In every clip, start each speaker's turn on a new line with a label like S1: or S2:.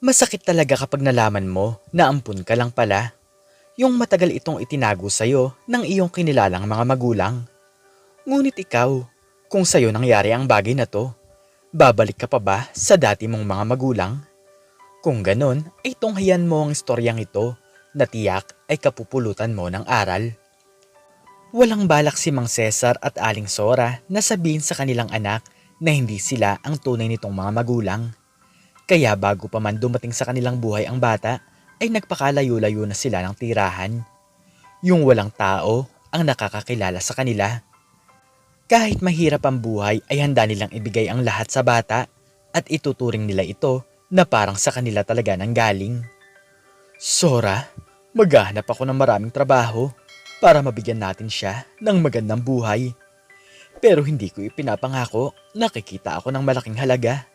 S1: Masakit talaga kapag nalaman mo na ampun ka lang pala. Yung matagal itong itinago sa'yo ng iyong kinilalang mga magulang. Ngunit ikaw, kung sa'yo nangyari ang bagay na to, babalik ka pa ba sa dati mong mga magulang? Kung ganon, ay tunghayan mo ang istoryang ito na tiyak ay kapupulutan mo ng aral. Walang balak si Mang Cesar at Aling Sora na sabihin sa kanilang anak na hindi sila ang tunay nitong mga magulang. Kaya bago pa man dumating sa kanilang buhay ang bata, ay nagpakalayo-layo na sila ng tirahan. Yung walang tao ang nakakakilala sa kanila. Kahit mahirap ang buhay ay handa nilang ibigay ang lahat sa bata at ituturing nila ito na parang sa kanila talaga nang galing. Sora, maghahanap ako ng maraming trabaho para mabigyan natin siya ng magandang buhay. Pero hindi ko ipinapangako na kikita ako ng malaking halaga.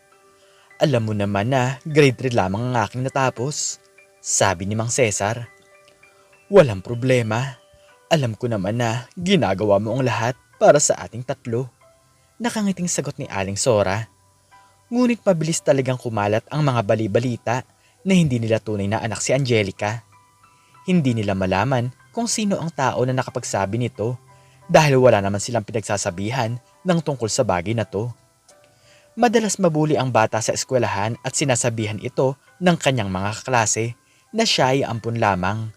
S1: Alam mo naman na grade 3 lamang ang aking natapos, sabi ni Mang Cesar. Walang problema. Alam ko naman na ginagawa mo ang lahat para sa ating tatlo. Nakangiting sagot ni Aling Sora. Ngunit mabilis talagang kumalat ang mga bali-balita na hindi nila tunay na anak si Angelica. Hindi nila malaman kung sino ang tao na nakapagsabi nito dahil wala naman silang pinagsasabihan ng tungkol sa bagay na to. Madalas mabuli ang bata sa eskwelahan at sinasabihan ito ng kanyang mga kaklase na siya ay ampun lamang.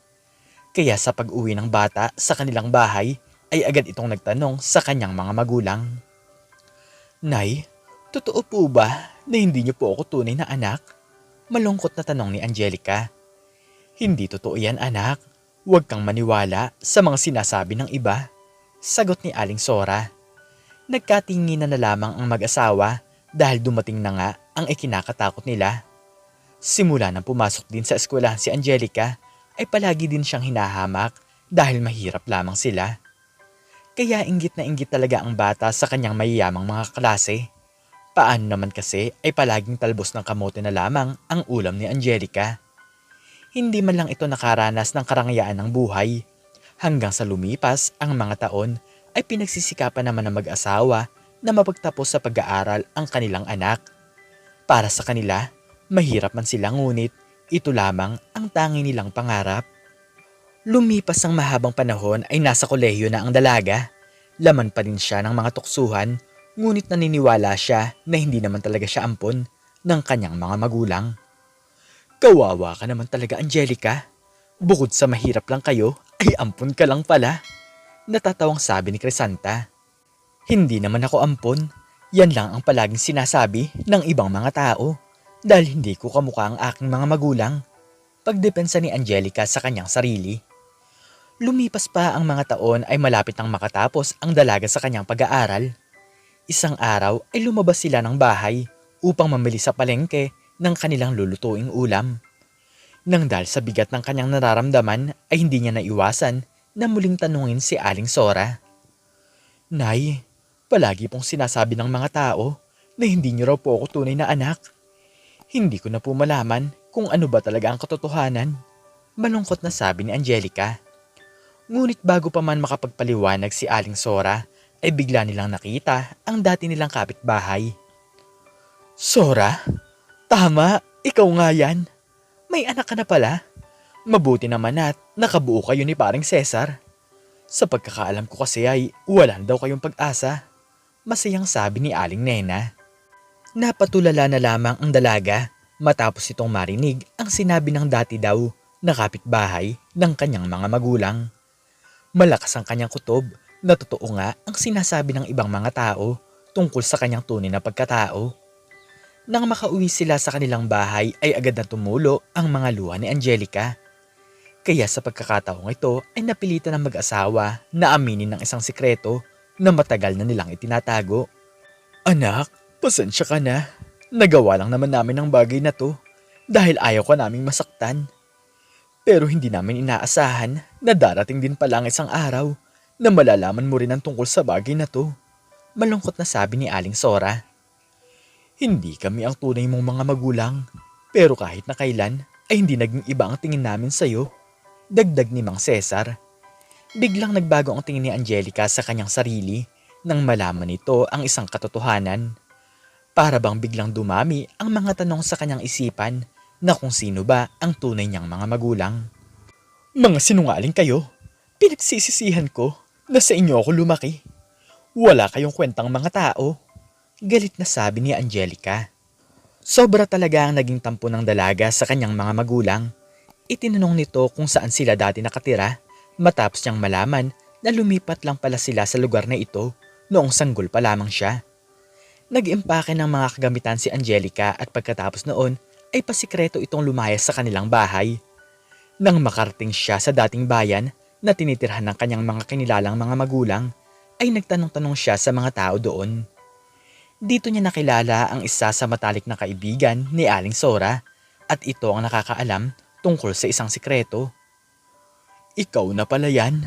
S1: Kaya sa pag-uwi ng bata sa kanilang bahay ay agad itong nagtanong sa kanyang mga magulang. Nay, totoo po ba na hindi niyo po ako tunay na anak? Malungkot na tanong ni Angelica. Hindi totoo yan, anak. Huwag kang maniwala sa mga sinasabi ng iba, sagot ni Aling Sora. Nagkatinginan na lamang ang mag-asawa dahil dumating na nga ang ikinakatakot nila. Simula nang pumasok din sa eskwelahan si Angelica ay palagi din siyang hinahamak dahil mahirap lamang sila. Kaya inggit na inggit talaga ang bata sa kanyang mayayamang mga klase. Paano naman kasi ay palaging talbos ng kamote na lamang ang ulam ni Angelica. Hindi man lang ito nakaranas ng karangyaan ng buhay. Hanggang sa lumipas ang mga taon ay pinagsisikapan naman ng mag-asawa na mapagtapos sa pag-aaral ang kanilang anak. Para sa kanila, mahirap man sila ngunit ito lamang ang tangi nilang pangarap. Lumipas ang mahabang panahon ay nasa kolehiyo na ang dalaga. Laman pa din siya ng mga tuksuhan, ngunit naniniwala siya na hindi naman talaga siya ampon ng kanyang mga magulang. Kawawa ka naman talaga, Angelica. Bukod sa mahirap lang kayo, ay ampon ka lang pala. Natatawang sabi ni Crisanta. Hindi naman ako ampon. Yan lang ang palaging sinasabi ng ibang mga tao dahil hindi ko kamukha ang aking mga magulang. Pagdepensa ni Angelica sa kanyang sarili. Lumipas pa ang mga taon ay malapit nang makatapos ang dalaga sa kanyang pag-aaral. Isang araw ay lumabas sila ng bahay upang mamili sa palengke ng kanilang lulutuing ulam. Nang dahil sa bigat ng kanyang nararamdaman ay hindi niya naiwasan na muling tanungin si Aling Sora. Nay, palagi pong sinasabi ng mga tao na hindi niyo raw po ako tunay na anak. Hindi ko na po malaman kung ano ba talaga ang katotohanan. Malungkot na sabi ni Angelica. Ngunit bago pa man makapagpaliwanag si Aling Sora ay bigla nilang nakita ang dati nilang kapitbahay. Sora? Tama, ikaw nga yan. May anak ka na pala. Mabuti naman at nakabuo kayo ni paring Cesar. Sa pagkakaalam ko kasi ay wala na daw kayong pag-asa. Masayang sabi ni Aling Nena. Napatulala na lamang ang dalaga matapos itong marinig ang sinabi ng dati daw na kapitbahay ng kanyang mga magulang. Malakas ang kanyang kutob na totoo nga ang sinasabi ng ibang mga tao tungkol sa kanyang tunay na pagkatao. Nang makauwi sila sa kanilang bahay ay agad na tumulo ang mga luha ni Angelica. Kaya sa pagkakataong ito ay napilitan ng mag-asawa na aminin ng isang sikreto na matagal na nilang itinatago. Anak, pasensya ka na. Nagawa lang naman namin ang bagay na to dahil ayaw ka naming masaktan. Pero hindi namin inaasahan na darating din pala ang isang araw na malalaman mo rin ang tungkol sa bagay na to. Malungkot na sabi ni Aling Sora. Hindi kami ang tunay mong mga magulang, pero kahit na kailan ay hindi naging iba ang tingin namin sa'yo. Dagdag ni Mang Cesar. Biglang nagbago ang tingin ni Angelica sa kanyang sarili nang malaman nito ang isang katotohanan. Para bang biglang dumami ang mga tanong sa kanyang isipan na kung sino ba ang tunay niyang mga magulang. Mga sinungaling kayo. Pinagsisisihan ko na sa inyo ako lumaki. Wala kayong kwentang mga tao. Galit na sabi ni Angelica. Sobra talaga ang naging tampo ng dalaga sa kanyang mga magulang. Itinanong nito kung saan sila dati nakatira matapos niyang malaman na lumipat lang pala sila sa lugar na ito noong sanggol pa lamang siya. Nag-impake ng mga kagamitan si Angelica at pagkatapos noon ay pasikreto itong lumayas sa kanilang bahay. Nang makarating siya sa dating bayan na tinitirhan ng kanyang mga kinilalang mga magulang, ay nagtanong-tanong siya sa mga tao doon. Dito niya nakilala ang isa sa matalik na kaibigan ni Aling Sora at ito ang nakakaalam tungkol sa isang sikreto. Ikaw na pala yan.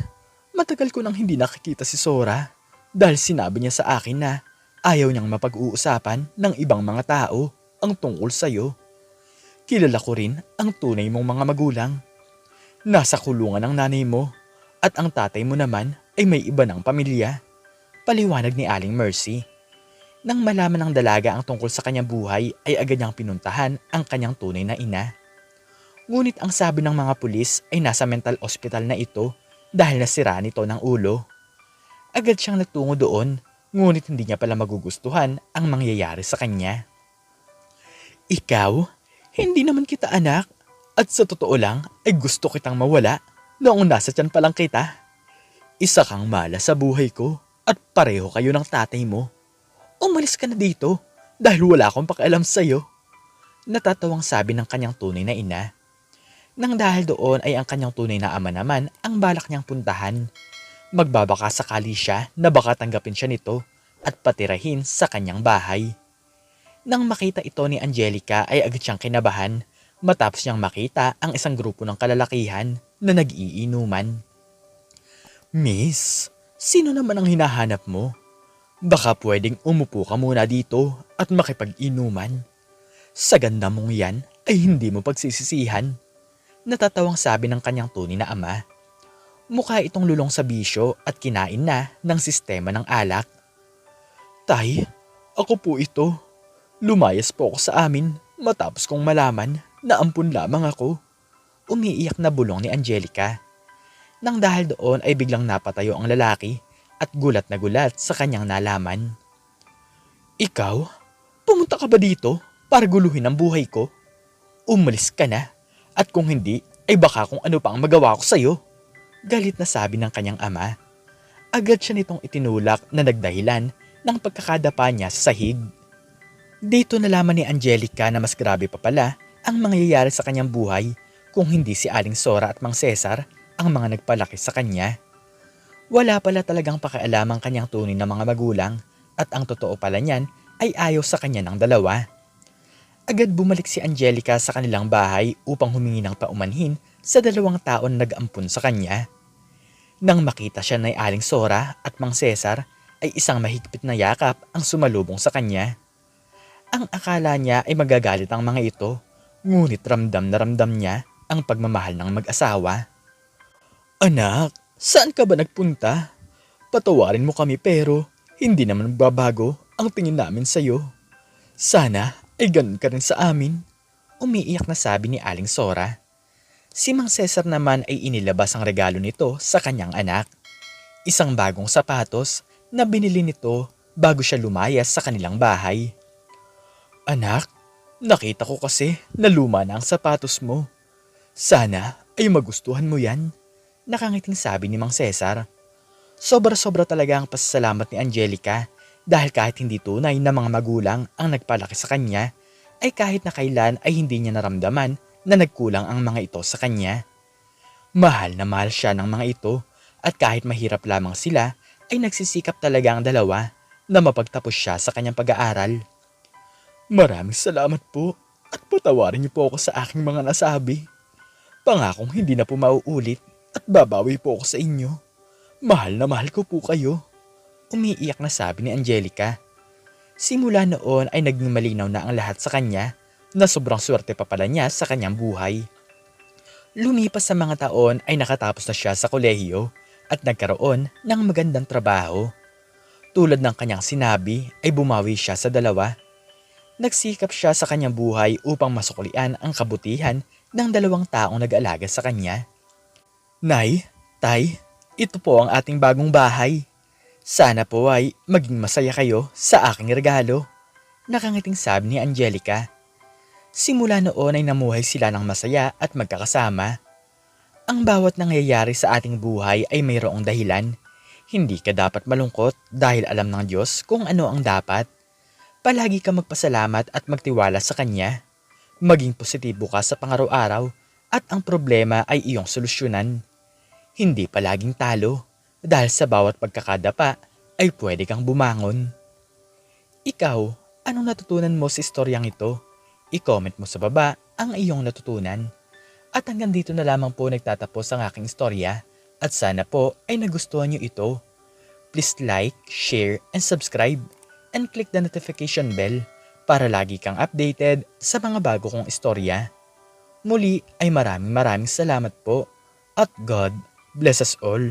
S1: Matagal ko nang hindi nakikita si Sora dahil sinabi niya sa akin na ayaw niyang mapag-uusapan ng ibang mga tao ang tungkol sa'yo. Kilala ko rin ang tunay mong mga magulang. Nasa kulungan ang nanay mo at ang tatay mo naman ay may iba ng pamilya. Paliwanag ni Aling Mercy. Nang malaman ng dalaga ang tungkol sa kanyang buhay ay agad niyang pinuntahan ang kanyang tunay na ina. Ngunit ang sabi ng mga pulis ay nasa mental hospital na ito dahil nasira nito ng ulo. Agad siyang nagtungo doon, ngunit hindi niya pala magugustuhan ang mangyayari sa kanya. Ikaw? Hindi naman kita anak at sa totoo lang ay gusto kitang mawala noong nasa tiyan pa lang kita. Isa kang mala sa buhay ko at pareho kayo ng tatay mo. Umalis ka na dito dahil wala akong pakialam sa'yo. Natatawang sabi ng kanyang tunay na ina. Nang dahil doon ay ang kanyang tunay na ama naman ang balak niyang puntahan. Magbabaka sakali siya na baka tanggapin siya nito at patirahin sa kanyang bahay. Nang makita ito ni Angelica ay agad siyang kinabahan matapos niyang makita ang isang grupo ng kalalakihan na nag-iinuman. Miss, sino naman ang hinahanap mo? Baka pwedeng umupo ka muna dito at makipag-inuman. Sa ganda mong yan ay hindi mo pagsisisihan. Natatawang sabi ng kanyang tunay na ama. Mukha itong lulong sa bisyo at kinain na ng sistema ng alak. Tay, ako po ito. Lumayas po ako sa amin matapos kong malaman na ampun lamang ako. Umiiyak na bulong ni Angelica. Nang dahil doon ay biglang napatayo ang lalaki at gulat na gulat sa kanyang nalaman. Ikaw? Pumunta ka ba dito para guluhin ang buhay ko? Umalis ka na at kung hindi ay baka kung ano pa ang magawa ko sa'yo. Galit na sabi ng kanyang ama. Agad siya nitong itinulak na nagdahilan ng pagkakadapa niya sa sahig. Dito nalaman ni Angelica na mas grabe pa pala ang mangyayari sa kanyang buhay kung hindi si Aling Sora at Mang Cesar ang mga nagpalaki sa kanya. Wala pala talagang pakialam ang kanyang tunay na mga magulang at ang totoo pala niyan ay ayaw sa kanya ng dalawa. Agad bumalik si Angelica sa kanilang bahay upang humingi ng paumanhin sa 2 taon na nag-ampun sa kanya. Nang makita siya na Aling Sora at Mang Cesar ay isang mahigpit na yakap ang sumalubong sa kanya. Ang akala niya ay magagalit ang mga ito, ngunit ramdam na ramdam niya ang pagmamahal ng mag-asawa. Anak, saan ka ba nagpunta? Patawarin mo kami pero hindi naman babago ang tingin namin sa'yo. Sana ay ganun ka rin sa amin. Umiiyak na sabi ni Aling Sora. Si Mang Cesar naman ay inilabas ang regalo nito sa kanyang anak. Isang bagong sapatos na binili nito bago siya lumayas sa kanilang bahay. Anak, nakita ko kasi na luma na ang sapatos mo. Sana ay magustuhan mo yan. Nakangiting sabi ni Mang Cesar. Sobra-sobra talaga ang pasasalamat ni Angelica dahil kahit hindi tunay na mga magulang ang nagpalaki sa kanya, ay kahit na kailan ay hindi niya naramdaman na nagkulang ang mga ito sa kanya. Mahal na mahal siya ng mga ito at kahit mahirap lamang sila ay nagsisikap talaga ang dalawa na mapagtapos siya sa kanyang pag-aaral. Maraming salamat po at patawarin niyo po ako sa aking mga nasabi. Pangakong hindi na po mauulit at babawi po ako sa inyo. Mahal na mahal ko po kayo. Umiiyak na sabi ni Angelica. Simula noon ay naging malinaw na ang lahat sa kanya na sobrang swerte pa pala niya sa kanyang buhay. Lumipas sa mga taon ay nakatapos na siya sa kolehiyo at nagkaroon ng magandang trabaho. Tulad ng kanyang sinabi ay bumawi siya sa 2. Nagsikap siya sa kanyang buhay upang masuklian ang kabutihan ng dalawang taong nag-aalaga sa kanya. Nay, Tay, ito po ang ating bagong bahay. Sana po ay maging masaya kayo sa aking regalo. Nakangiting sabi ni Angelica. Simula noon ay namuhay sila ng masaya at magkakasama. Ang bawat nangyayari sa ating buhay ay mayroong dahilan. Hindi ka dapat malungkot dahil alam ng Diyos kung ano ang dapat. Palagi ka magpasalamat at magtiwala sa Kanya. Maging positibo ka sa pangaraw-araw at ang problema ay iyong solusyonan. Hindi palaging talo dahil sa bawat pagkakadapa ay pwede kang bumangon. Ikaw, anong natutunan mo sa istoryang ito? I-comment mo sa baba ang iyong natutunan. At hanggang dito na lamang po nagtatapos ang aking istorya at sana po ay nagustuhan niyo ito. Please like, share, and subscribe and click the notification bell para lagi kang updated sa mga bago kong istorya. Muli ay maraming salamat po at God bless us all.